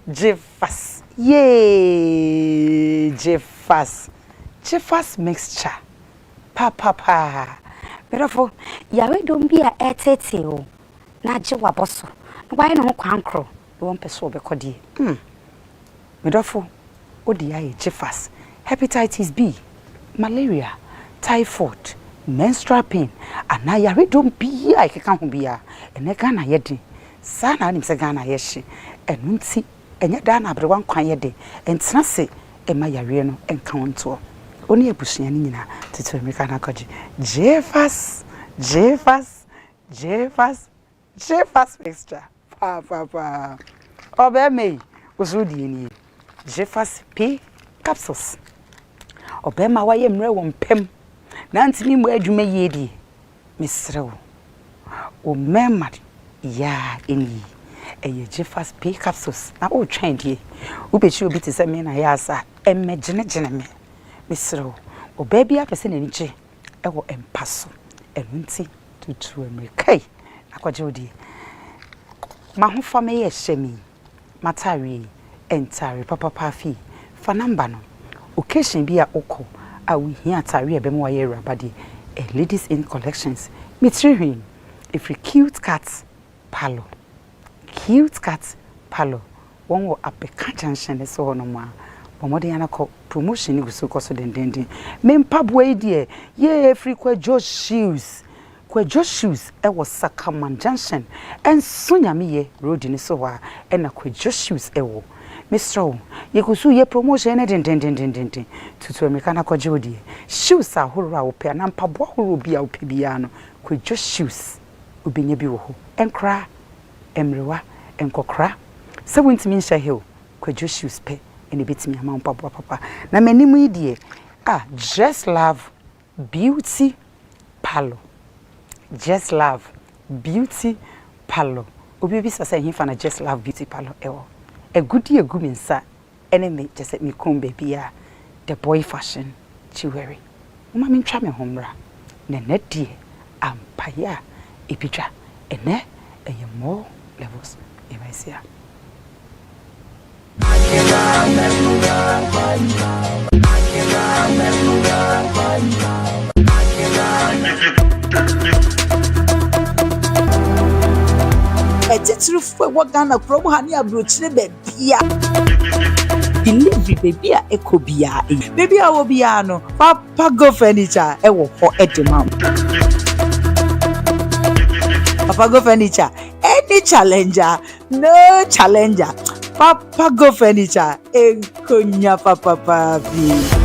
Jeffas. Yay! Jeffas. Jeffas mixture. Pa. Therefore, yawe don't be a etete. Na jewa bosso. Why no kwankro? You won't pursue bekodi. Therefore, ODI Jeffas. Hepatitis B, malaria, typhoid, menstrual pain, and now you don't be I can't be a Ghana yedi. Sana nim se Ghana yeshi, and nunti, and yet dana but one quiet day, and snase, and my yareno and count. Only a bushianina to American koji. Jeffas extra. Pa. Obe me, was Rudi. Jeffas P capsules. Obema wa ye mre wo mpem na ntimi mu adwuma yedi misrew o mema ya eni eye Jeffas P capsules na o twɛn die wo bechi obi te sɛ me na ya asa emmegene me misrew o baby apese na niche ɛwɔ empaso enunti tutu amerikai akwaje odi ma ho fa me ye hyemi matari entari papa fi fa number no occasion be a oko a we here atari ebe mo ye rabade ladies in collections mitri if you cute cat palo one wo apeka junction so no ma bomode yana ko promotion ni so koso den me mpabo e die ye free Josh shoes e was Sakaman junction and sunyame ye road ni so wa e na Josh shoes e wo Mr. Yekusu ye promotion den tutu Americana kojodi shoes a horo a ope na mpabo horo bia ope bia no Josh shoes obinye bi wo ho enkra emrewa enkokra se wontimi nhya he o Josh shoes pe ene betimi ama mpabo papa na manimu idie just love beauty palo obi bi sasa himfa na just love beauty palo ewo a goodie guminsa enemy just me come baby the boy fashion jewelry mama me ntwa me homra na nadie ampaya epitwa ene eye more levels ebaisia Ejetirufu what Ghana promo hani abrochire bebia delivery bebia ekobia bebia wo bia no papa go furniture e wo ho edema papa go furniture any challenger no challenger papa go furniture enkonya papa papi.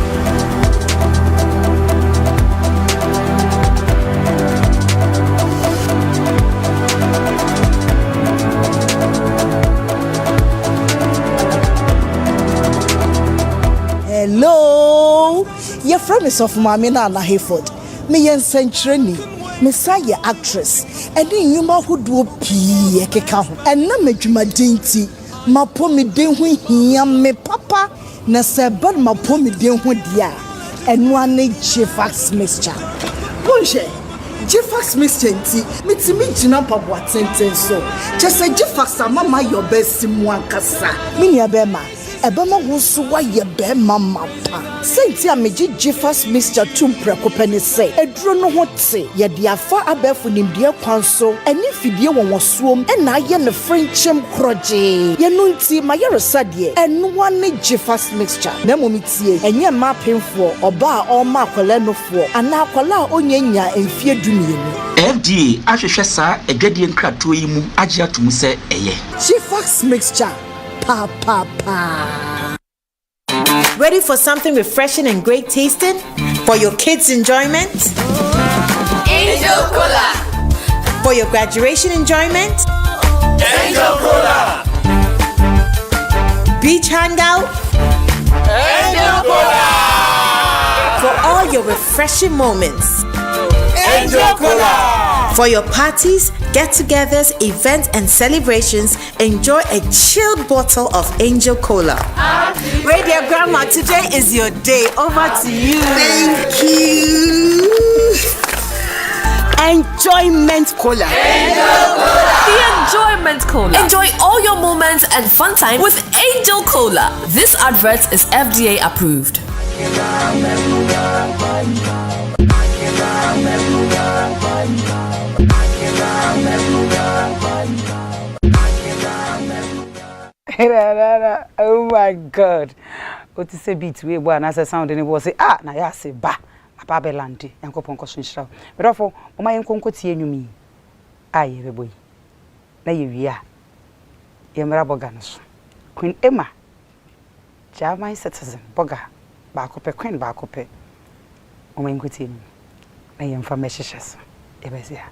Hello, your friend is of Mamina na Hayford. Me yen century, Messiah actress, and then you ma who do pee keka ho. And na me dwuma dinti, ma po me den ho hia me papa, na se bad ma po me den ho dia. And one Jeffas mixture. Bonje, Jeffas mixture nti, me ti me gina papa tenten so. Just say Jeffas mama your best simwan kasa. Me nia bema. Ebema wusu wa ye be mama pa senti ameji Jeffas mixture tumpre kopeni say eduro no ho te ye de afa abefu nimde kwan so eni fidie wonwosuom na ye ne frenchem kroje ye no nti ma ye resade enu ane Jeffas mixture na momitie enye ma penfo oba a o ma akwala nofo ana akwala onyanya emfie dumienu FDA ahwehwe sa edwadie nkrato yi mu agye atum se eye Jeffas mixture pa. Ready for something refreshing and great tasting? For your kids' enjoyment? Angel Cola. For your graduation enjoyment? Angel Cola. Beach hangout? Angel Cola. For all your refreshing moments? Angel Cola. For your parties, get-togethers, events, and celebrations, enjoy a chilled bottle of Angel Cola. Radio Grandma, today is your day. Over to you. Thank you. Enjoyment Cola. Angel Cola. Enjoyment Cola. Enjoy all your moments and fun time with Angel Cola. This advert is FDA approved. Oh my God. What is a beat we one as a sound and it was say Nayas ba Babelandi yanko ponko shinshra. But ofo oma yanko tie nwumi. Aye be boy. Na ye wi a. Ye mra boga no so. Queen Emma. German citizen boga. Ba kope queen ba kope. Oma yanko tie nwumi. Na ye mfa mehyehyɛ so. E be sia.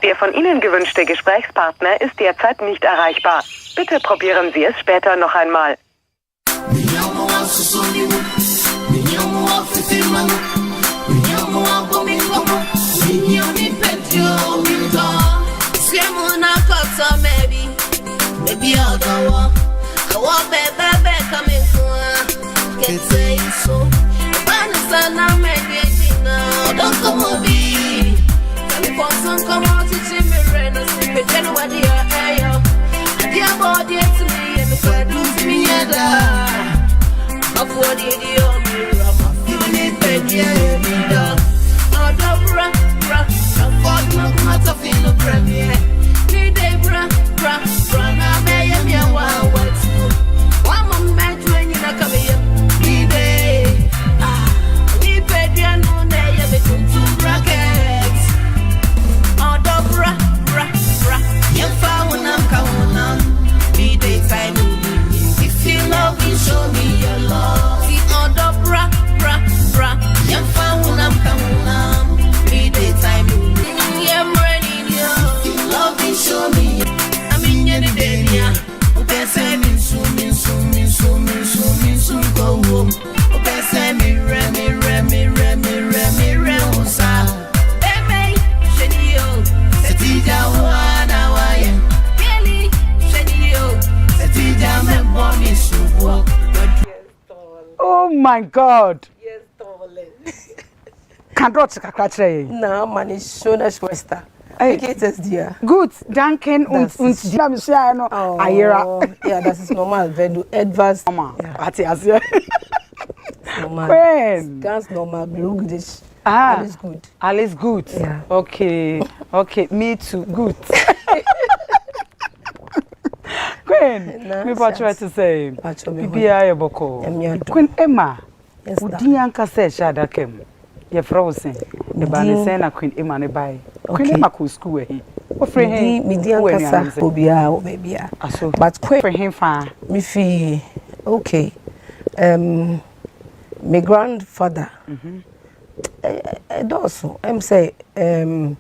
Der von Ihnen gewünschte Gesprächspartner ist derzeit nicht erreichbar. Bitte probieren Sie es später noch einmal. Come on to see me rain and see me January ayo. Dear body to me and the cradle to me before the mirror, my feeling bed, yeah, me dog. Oh, the for the matter feel the premiere. Need a now may am your one wet. One moment when you're not coming here. Need a need bed, yeah, no, they have it to brackets. You found when I'm coming on. Be daytime, if you love me, show me your love. See all the you found when I'm coming on. Be daytime, I'm ready, if you love me, show me. I'm in your day, yeah. Okay, send me soon, go home. Okay, send me, remi, oh my God. Yes, darling. Can't rot kakra. No, man, it's so much Wester. It is dear. Good, danken und no ayera. Yeah, das ist normal, wenn du etwas Warte ja. Normal. Ganz normal, beruhig. Alles gut. Alles gut. Yeah. Okay, me too. Good. Queen, me what try to say. Bibia Boko. Queen Emma. Udi anka say shada kem. Ye frozen. The ban say na Queen Emma ne bai. Queen Emma ko school he. Wo free him. Me di anka sa obia o bebia. But Queen free him fa. Me fi okay. My grandfather. Also, I'm say me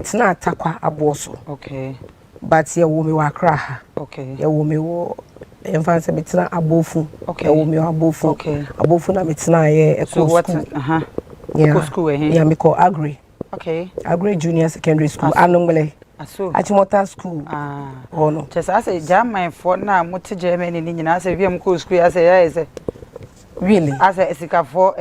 tina takwa aboso. Okay. But ye wo me wakra. Okay. Ye wo me wo enfan se me tina abofu. Okay. Ye wo me abofu. Okay. Abofu na me tina ye so what yeah. School he. Yeah, me call Agri. Okay. Agri Junior Secondary School. Anongole. Aso. Achimota School. Oh no. Just I say jam my phone na muti Germany ni nyina say wiem ko school I say yeah say. Really? I say esika for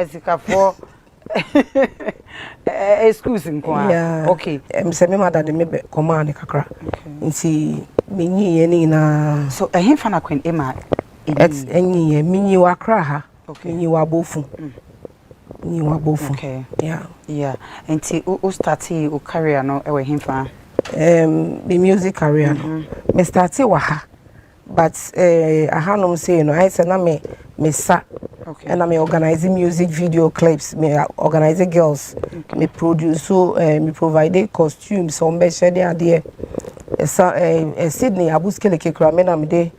excuse nko. Yeah. Okay. Say me mother de me command kakra. Nti me nyi ni na so ehim fa na Queen Emma enyi me nyi wakra ha. Okay. Nyi wabofu. Nyi wabofu. Okay. Yeah. Yeah. Nti o start o career no e we him fa. The music career no. Me start wa ha. But I hanom say no I say na me sa. Okay. And I'm organizing music video clips, me organizing girls, me produce so me provide costumes, so me share the idea. Sydney abuskele kekra me na me de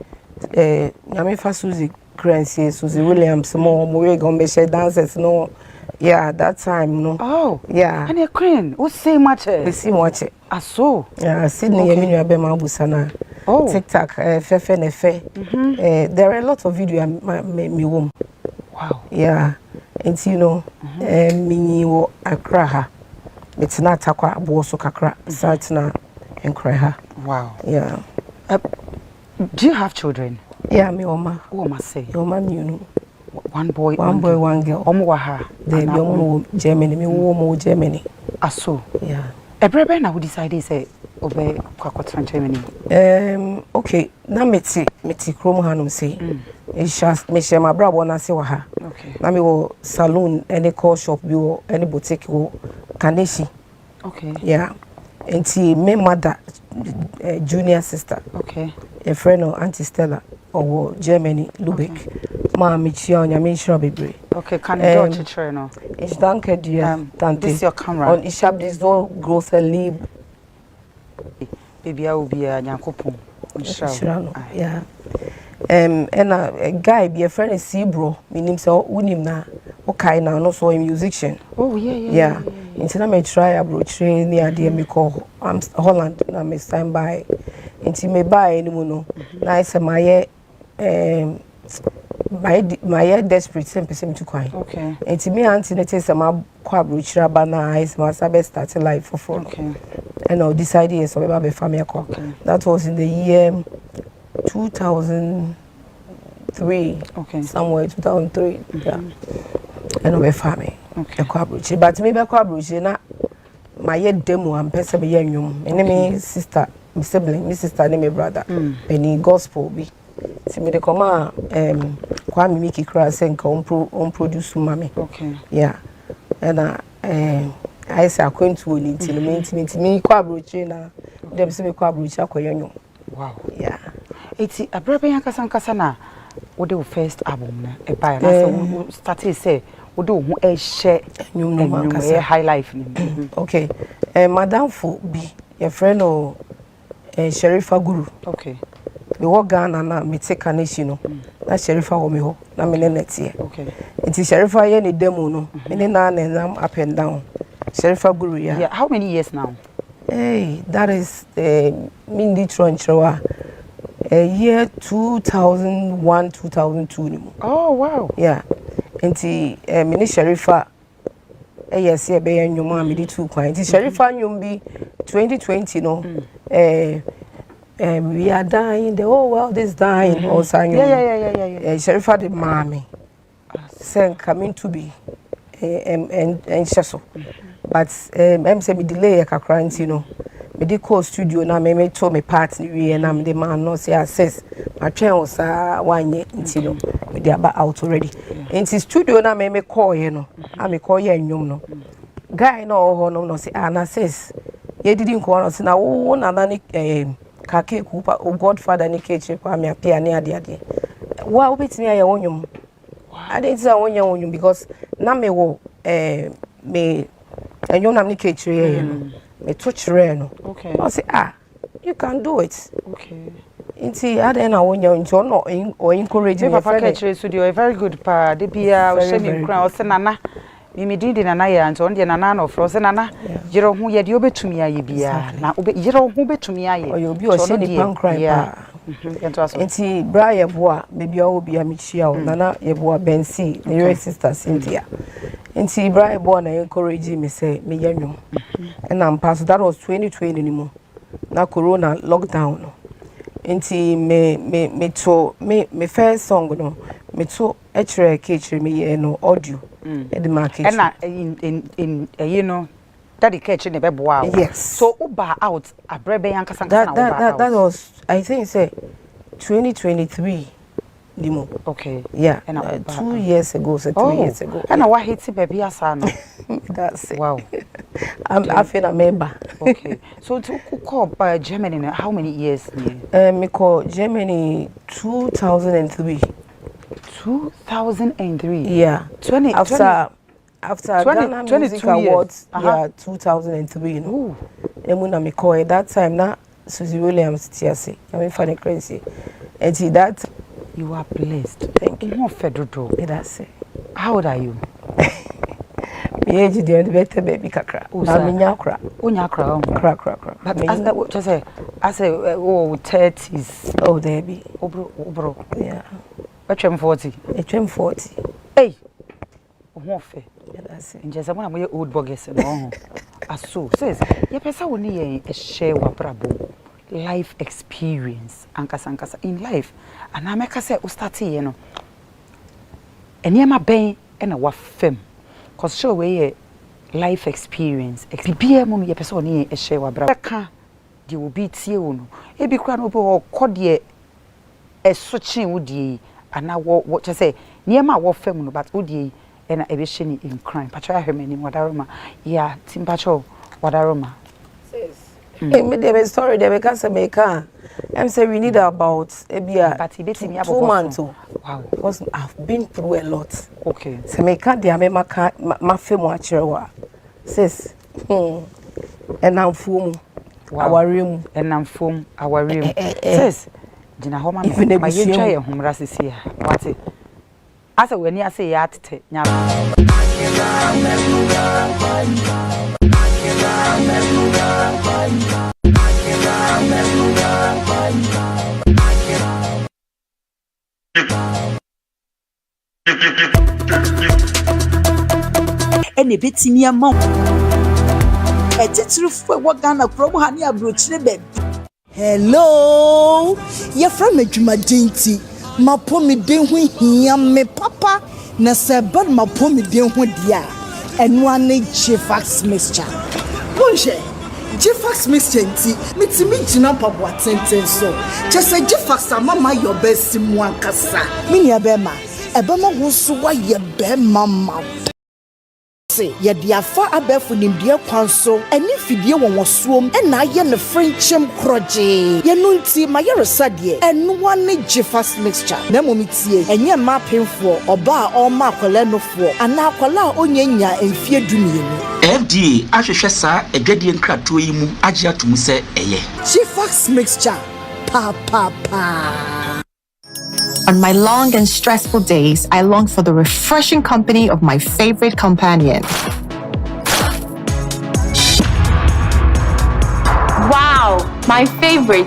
nyame fa Suzy Crancy, Suzy Williams, mo go me share dancers no. Yeah, that time no. Oh. Yeah. And a Queen, who say much? We see much. So. Yeah, Sydney okay. Yemi be ma busana. Oh. TikTok, Fefe Nefe. There are a lot of video me wom. Wow. Yeah. and you know, me wo Accra ha. It's not Takwa Boso Kakra, Satina and Kreha. Wow. Yeah. Do you have children? Yeah, me oma. Oh, must say. Your man, you know. One boy, one girl. Omuwaha. They be omo Germany, me omo Germany. Aso. Yeah. A brother now decided say obey kwakotran Germany. Okay. Na meti krom hanum say. Me share my brother na say wa ha. Okay. Na me wo salon any call shop bi wo any boutique wo Kaneshi. Okay. Yeah. And she my mother junior sister. Okay. A friend of Auntie Stella or Germany, Lubeck. Mammy Chia on your main shop. Okay, can you go to trainer? It's Danke, dear. This is your camera. On Ishab, this don't growth and leave. Baby, I will be a Yankopon. Yeah. And a guy be a friend of Sebro, meaning so unim na. Okay, now no so a musician. Oh, yeah. Until I may try a brochure near the me call Holland, and I may stand by. Until me buy any mono. Nice, my desperate 10% to coin. Okay. And to me, auntie, it is a map quabricra banana eyes, my sabbath started life for 4. Okay. And I decided so about the family. Okay. That was in the year 2003. Okay. Somewhere 2003. Yeah. And I family. Okay. Quabricra. But maybe a quabricra, not my yet demo and person be young. And me sister, my sibling, my sister, and my brother. Any gospel be. See me the come Kwame Miki Cross and produce mommy. Okay. Yeah. And I say I'm going to me quabruchi na them say me quabruchi akoyanyo. Wow. Yeah. It's a brother yankasan na what the first album na e buy na so started say what do who share nyum Highlife. Okay. Madam Fo be your friend or Sherifa Guru. Okay. Me wo Ghana na me take Kaneshi no na Sherifa wo me ho na me net here. Okay. Nti Sherifa ye ni demo no me ne na up and down. Sherifa Guru ya. Yeah, how many years now? Hey, that is Mindy Tronchwa. Year 2001 2002 ni. Oh wow. Yeah. Nti me ne Sherifa yes e be nyoma me di 2 kwan. Nti Sherifa nyom bi 2020 no we are dying, the whole world is dying. Also, yeah. Sherifa the mommy saying coming to be and shaso. But I'm saying me delay a kakranti, you know. Me di call studio na me told me part we and I'm the man no say assess. My train was 1 year until me dey about out already. In the studio na me call you know. I me call you nyom no. Guy no say na says. Ye didn't call us na wo na ni kake kupa o godfather ni keche kwa me apia ni ade wa obetimi aye wonyum ade nti wonya wonyum because na me wo me enyo na ni keche ye no me to chire no. Okay. I say you can do it. Okay. Nti ade na wonya nti no o encourage me papa keche studio a very good pa de bia o shemi kran o se nana me didi nana ya nti on de nana no fro se nana jiro hu ye de obetumi aye bia na jiro hu betumi aye o bi o se ni pan cry pa nti bra ye boa me bia o bia me chia o nana ye boa Bensi your sister Cynthia nti bra ye boa na encourage me say me yanwum and am pass that was 2020 ni mo na corona lockdown no nti me first song no me to actually catch me no audio at the market and in you know that the catch in the bebo. Yes, so uba out a brebe yankasan that was I think say 2023 limo. Okay, yeah, and 2 years ago, so 3 years ago. And I hate baby asano. That's it. Wow. I feel a member. Okay, so to call by Germany how many years? Me call Germany 2003. 2003. Yeah. After 20, Ghana Music Awards, 2003. No. Emuna me call at that time na Susie Williams TSC. I mean funny crazy. And that you are blessed. Thank you. More federal. That's it. How old are you? Me age the better baby kakra. Na me nyakra. Unyakra. Kra. But as that what you say? I say 30s. Oh, there be. Obro. Yeah. What 40? It's 40. Hey. ho fe nje se mo na mo ye old boggers no ho aso says ye pesa woni ye a share wa brabo life experience ankasa in life ana meka say o start ye no eniema ben na wa fam cause show we life experience bibia mo ye pesa woni ye a share wa brabo ka de obi tie wo no e bi kura no bo ko de esochi wodi ana wo say niema wo fam no but wodi ena ebe sheni in crime pacho ahwemani wadaroma ya timpacho wadaroma says me dey story dey make us make am say we need about ebia but e betimi 2 months wow because I've been through a lot. Okay, say make dey am ma fam wa kirewa says enamfo mu aware mu enamfo aware mu says jina ho ma no ma yetwa ye homra sisi a wate asa wani ase ya atete nya ene betimi ama etitrufu wo Ghana promo ha ne abrochire be hello ye from adwumadenti mapo me den ho hia me papa na se bad mapo me den ho dia eno ane Jefax mixture bonje Jefax mixture nti mitimi gina pabo atenten so chese Jefax amama your best mu ankasa mini abema ebema wo so wa ye be mama ye dia fa abefu nimdie kwanso eni fidie wonwosuom ena ye ne friendship kroje ye no nti ma ye resade enu wane Jefax mixture na momitie enye ma pemfo oba a o ma akwala nofo ana akwala onyenya emfie dumienu FDA ahwehwe saa adwadie nkrato yi mu agye atum se eye Jefax mixture pa. On my long and stressful days, I long for the refreshing company of my favorite companion. Wow, my favorite.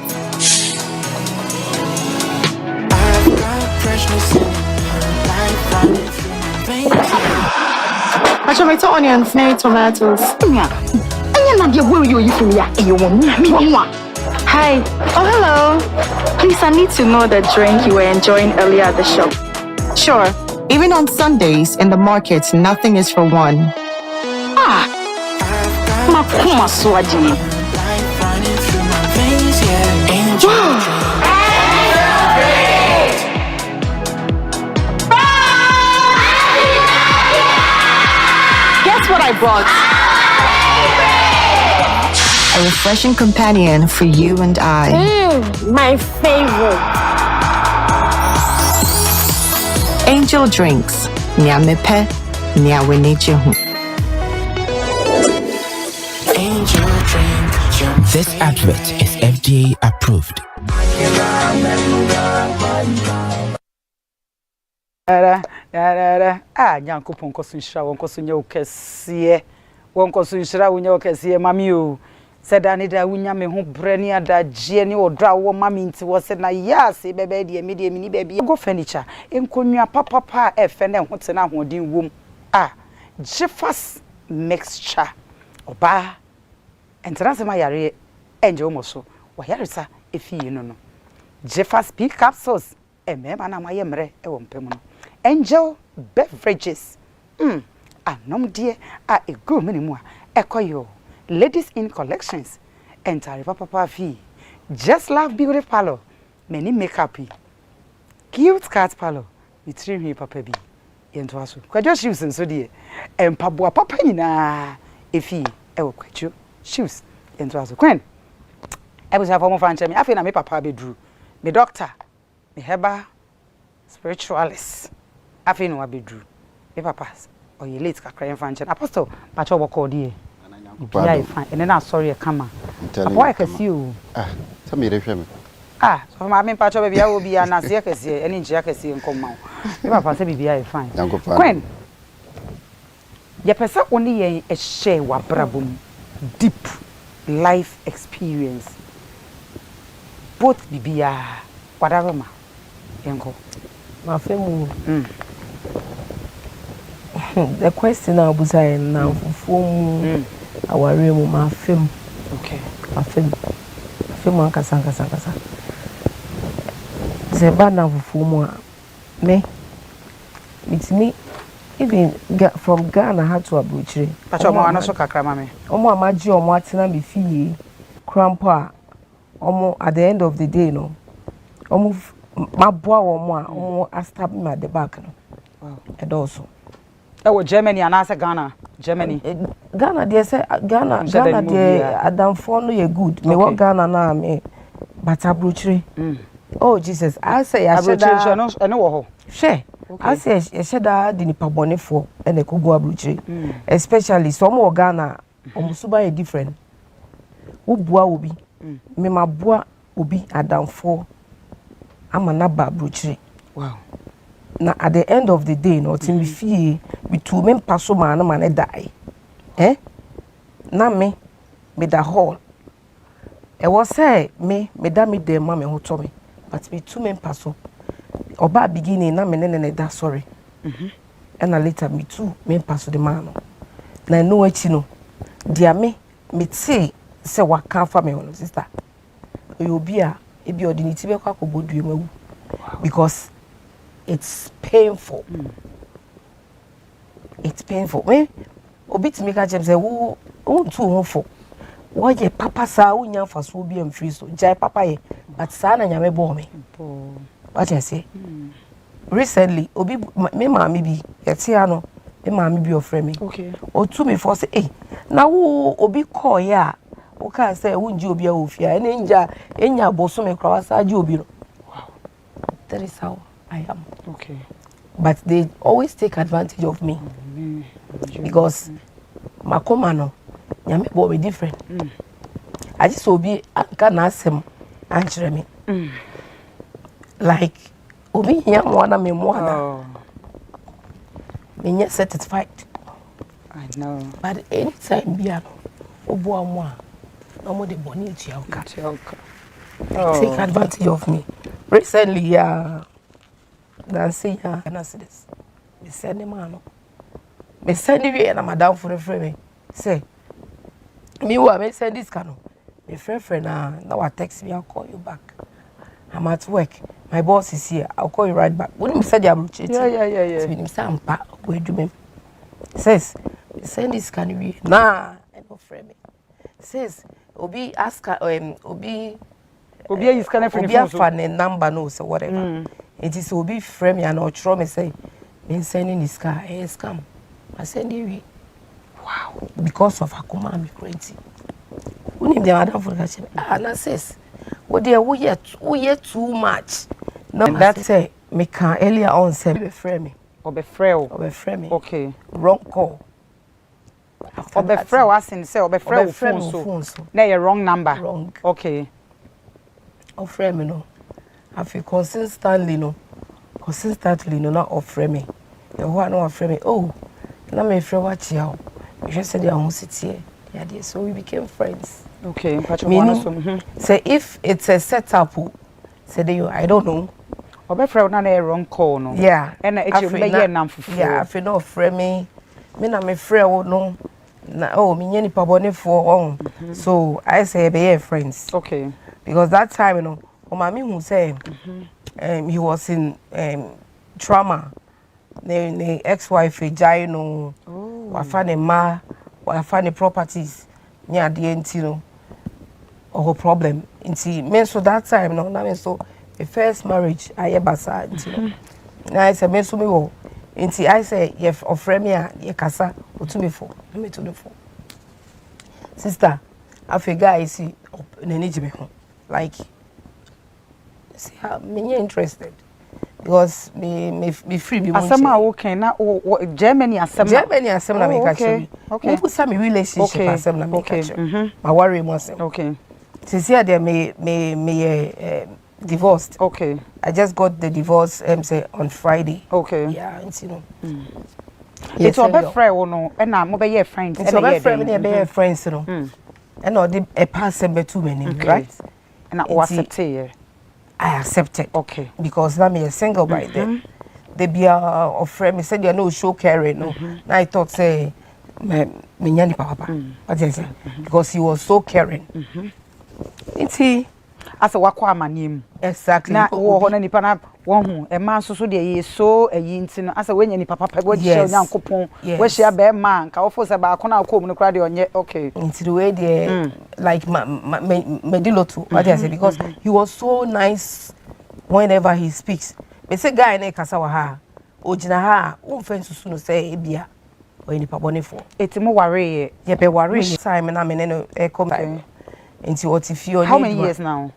Tomato onions, no tomatoes. Hi. Oh, hello. Please, I need to know the drink you were enjoying earlier at the shop. Sure. Even on Sundays in the market, nothing is for one. Makuma swaji. Guess what I brought? A refreshing companion for you and I. My favorite. Angel Drinks. Nyamepe, nyawenejehu. Angel Drink. This advert is FDA approved. Nyankopon koso nshira won koso nya okese won koso nshira wonya okese mami o seda ni da wonya me ho brani adagye ni odra wo mami nti wo se na yase bebe de me de mini bebe go furniture enkonua papa efe na ho te na hodin wom Jefax mixture oba entrance ma yare enje omo so wa yare sa efi no Jefax P capsules emema na maye mre e wo mpem no Angel beverages anom de ego minimu ekoyo ladies in collections entire papa fee just love beauty parlor many makeup cute cat parlor mitri papa bi yento aso kwadwo shoes nso de empaboa papa nyina efi ewo kwadwo shoes yento aso kwen ebusa for mo franche me afi na me papa bedru me doctor me heba spiritualist afi no abedru me papa o ye late kakra en franche apostle pacho boko de yeah fine and then I sorry e kama boy kasi o so me rehwe me so ma me pacho bia wo bia na se kasi eni nje kasi nkomma me papa say bibia e fine Queen ya pesa oni yen e share wa brabum deep life experience both bibia wadaroma yenko ma femu The question I was saying now for our room, my film. Okay. My film on Kasa. The banner for me. It's me. Even from Ghana had to Abuchi. But your mama so kakra mama. Omo amaji omo atina me fie. Crampa. Omo at the end of the day no. Omo maboa omo a stab me at the back no. Wow. And also. Germany and as Ghana. Germany. Ghana they say Ghana they Adam for no you good. Me want Ghana na me. But Abuchi. Oh Jesus, I say I should no share. I say I should have the nipa bone for and the kugu Abuchi. Especially some of Ghana omusuba different. Ubua obi. Me mabua obi Adam for amanaba Abuchi. Wow. Now at the end of the day, no me fee we two men passo man die. Na me da hall. E was say me da me de mama who told me. But me two men passo. Oba beginning na me ne da sorry. And later me two men passo the man. Na no echi no. Dia me say waka fa me on sister. You be a ebi odiniti be kwa kobodu emawu. Because it's painful. It's painful. Me obi ti me ka chem say wo too hofo. Wo ye papa sa wo nya fa so obi am free so. Jai papa ye but sa na nyame bo me. What I say? Recently obi me mama bi yeti ano me mama bi ofre me. Okay. O to me for say na wo obi call ya o ka say wo nji obi a ofia ene enya boso me kwa sa ji obi no. Wow. That is how I am. Okay. But they always take advantage of me. Because makoma no nyame bo be different. I just obi can ask him answer me. Like obi nyam wana me mwana. Me not satisfied. I know. But anytime biano obo amwa no more the boni chiauka. Take advantage of me. Recently Nancy can I see this? Me send him man. Me send him and madam for the frame. Say me wa me send this cano. Me friend now I text me, I'll call you back. I'm at work. My boss is here. I'll call you right back. When you said I'm cheating. Yeah. So him say I'm back. Go do me. Says send this cano. Nah, I no frame me. Says Obi ask Obi is kind of Obi fan number no so whatever. It is Obi frame me and I'll throw me say me sending this car. Hey, scam. I send you. Wow. Because of Akuma I'm crazy. When him the madam for the and says, "Oh dear, we hear too much." No, that say me can earlier on say be frame me. Or be frame me. Okay. Wrong call. Or be frame asking say or be frame phone so. Na your wrong number. Wrong. Okay. Or frame me no. I feel consistently no not offer me. The one no offer me. Oh, na me frame watch you. You just said you won't sit here. Yeah, so we became friends. Okay, say if it's a setup, say I don't know. Or be frame na wrong call no. Yeah. And it you be here nam fufu. Yeah, I feel no frame me. Me na me frame no. Na me nyani pabone for So I say be friends. Okay. Because that time Omami who say he was in trauma. The ex-wife Jaino wafane properties near the end or problem. Inti so that time na so the first marriage I ever saw na I say me so me wo inti I say ye ofre me a ye kasa otu me for me to the for sister afega I see neniji me ho like see how me interested because me free be asema okay na Germany asema na me catch me okay who say me relationship asema na me catch my worry must okay since here there me divorced. Okay. I just got the divorce say on Friday. Okay. Yeah, you know. It's our best friend no and na mo be friends. It's our best friend me be friends no. And no the a pass be too many, right? And I accept it. I accept it. Okay. Because now me a single by then. they be a friend. Me said you no show caring. No, now I thought say me nyani papa. What I say because he was so caring. It's he. As a wakwa manim. Exactly. Na wo ho na nipa na won hu e man so de ye so eyi nti no as a wenya nipa papa go share nyankopon we share be man ka wo fo se ba ko na ko mu no kra de onye okay into the way there like mediloto what I say because he was so nice whenever he speaks. Me say guy na kasa wa ha ojina ha wo mfa nsusu no say e bia o nipa bonefo etimo ware ye be ware time na me no e come into what if you how many years now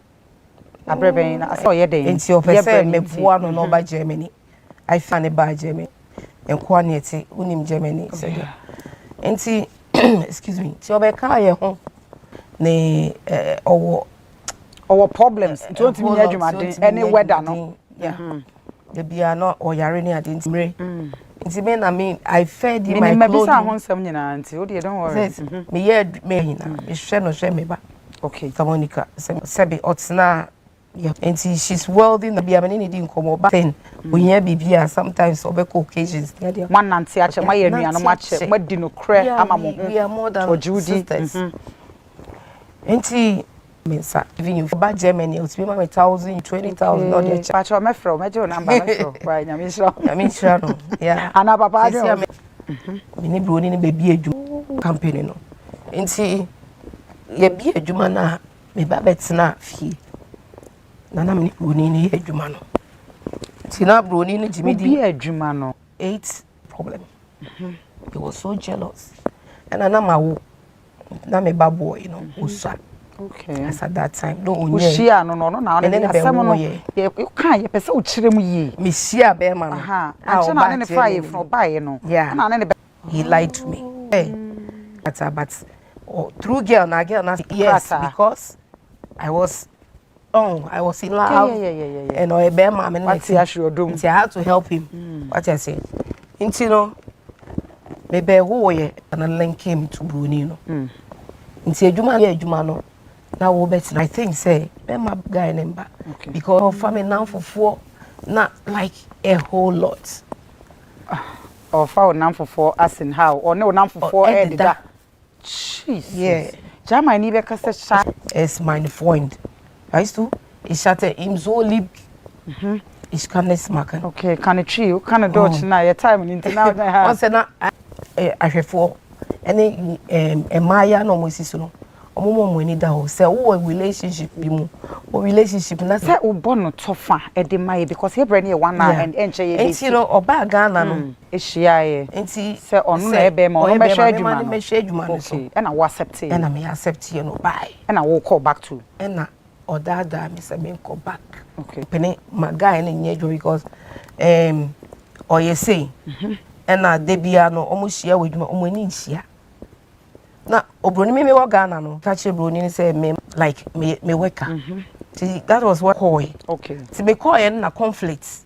abreben I saw ye day into your person me boa no no ba Germany I find ba Germany en kwa neti unim Germany said enti excuse me ti obeka ye ho ne our problems don't mean adwuma any weather no yeah the bia no oyare ni ade ntimre nti me na me I fed in my clothes me be say nyina nti o de don't worry me ye me hina me hwe no hwe me ba okay Monica sebi otsna yeah and she's wealthy na bia me need nkomo ba then we hear bibia sometimes obeko occasions one nanti ache ma ye nua no ma che ma di no kre ama mo we are more than sisters enti Mensah even you ba Germany it be ma 1,000 20,000 no dey pa cho me fro me jo number me fro why nyame shira no yeah ana papa do me ni bro ni baby edu campaign no enti ye bi adwuma na me ba betina fie na na me broni ni adwuma no tina broni ni jimi di bi adwuma no 8 problem he was so jealous and na mawo na me ba boy you know usa okay as at that time no onye shia no na asem no ye kan ye pese o kire mu yi me shia be ma no aha ache na ne fire from buy no na ne he lied to me but through girl yes because I was in love and I bear my man I had to help him what I say into no maybe who ye and link him to Bruni no into adwuma no now we bet I think say be my guy number because of family now for 4 not like a whole lot or for now for 4 as in how or no now for 4 that Jesus. Yeah. Jama ni be kase sha es mein Freund. Weißt du? Ich hatte ihm so lieb. Ich kann es machen. Okay, kann ich you kann Deutsch na your time in now na. Once na ahwefo ene Maya no mo siso no. Omo ni da ho say wo relationship bi mu. O relationship na say o bono tofa e de mai because he brand here one and enche ye. Enti no oba Ghana no ehia ye. Enti say onu na ebe ma onu be hwe adwuma no. Me hwe adwuma no so. Okay, and I will accept it. And I may accept you no bye. And I will call back to. And na odada me say me call back. Okay. Penny my guy na nyejo because or you say and na de bia no omo hia wadwuma omo ni hia. Na obroni me wo Ghana no catch broni ni say me like me worker. See that was what koi. Okay. See me koi na conflicts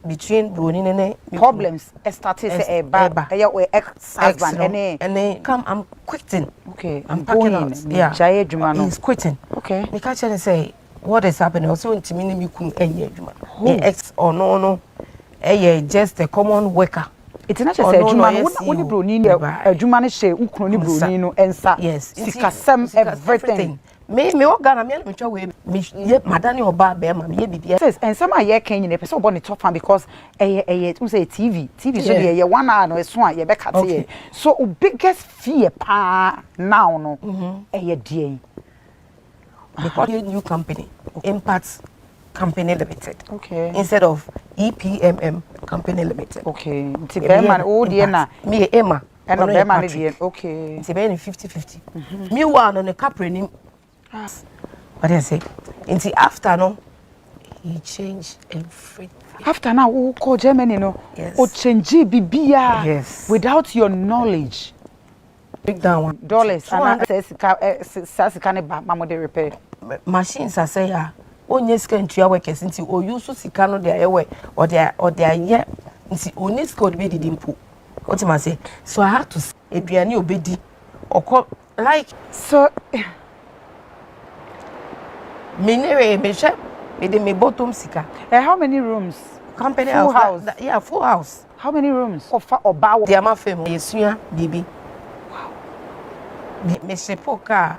between broni and problems started say eba your ex-husband and come I'm quitting. Okay. I'm packing out. Yeah. Jai adwuma no. He's quitting. Okay. Me catch and say what is happening also ntimi ni kum enye adwuma. Me ex or no just a common worker. It's not just adwuma no woni broni ni adwuma no hye ukunu ni broni no ensa sikasem everything me wo Ghana me twa we me madani oba be ma me bibia says and some are ken nyine person obo ne top fan because you say TV so dey one hour no so a ye be cut here so biggest fear pa now no dear because new company Impact Company Limited. Okay. Instead of EPMM Company Limited. Okay. Nti be man o de na me Emma. And no be man de. Okay. Nti be 50-50. Me one on the capre ni. What I say? Nti after no he changed everything. After now who call Germany no o change bibia without your knowledge. Break down one dollars and says can ba mama de repair. Machines are say onye scan to workers nti o use sika no dey ewe or dey aye nti oni score be didi mpo what am I say so I have to eduane obedi okọ like so me never me share me dey me bottom sika how many rooms company full house. house. Yeah, full house. How many rooms? Oba. The ama fam. Yesua bibi. Wow. Me shepo car.